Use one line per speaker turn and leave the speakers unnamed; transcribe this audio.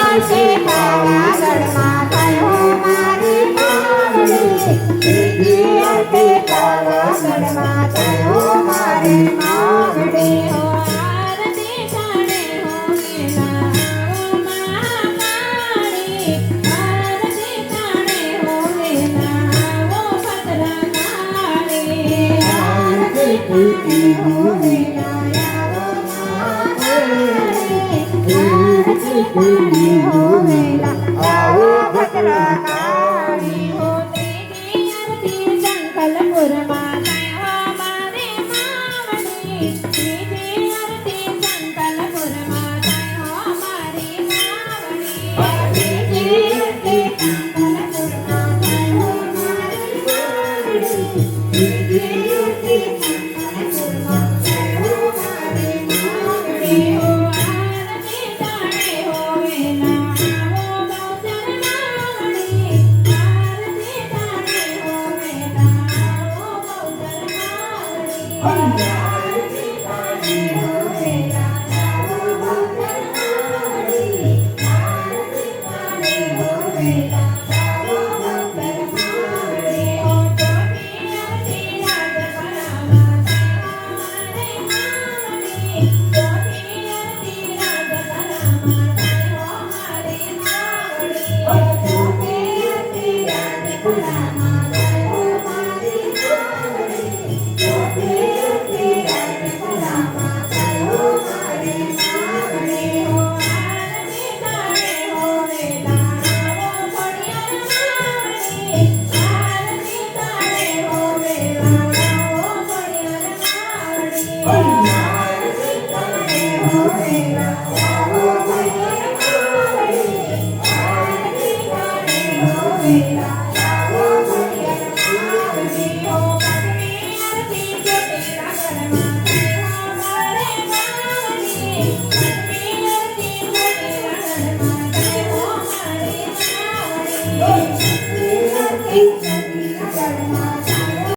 છે પાવાગઢમાં થયો મારી માવડી ત્રીજી આરતી પાવાગઢમાં થયો મારી માવડી
આરતી થાળે હો વેલા મહાકાળી આરતી થાળે હો વેલા ભદ્રકાળી
આરતી પૂરી હો વેલા પૂરી હો વેલા આવો ભદ્રકાળી
હો ત્રીજી આરતી સંકલપુરમાં થયો મારી માવડી ત્રીજી આરતી સંકલપુરમાં થયો મારી માવડી
ત્રીજી આરતી સંકલપુરમાં થયો મારી માવડી ત્રીજી આરતી સંકલપુરમાં થયો મારી માવડી
આરતી થાળે હો વેલા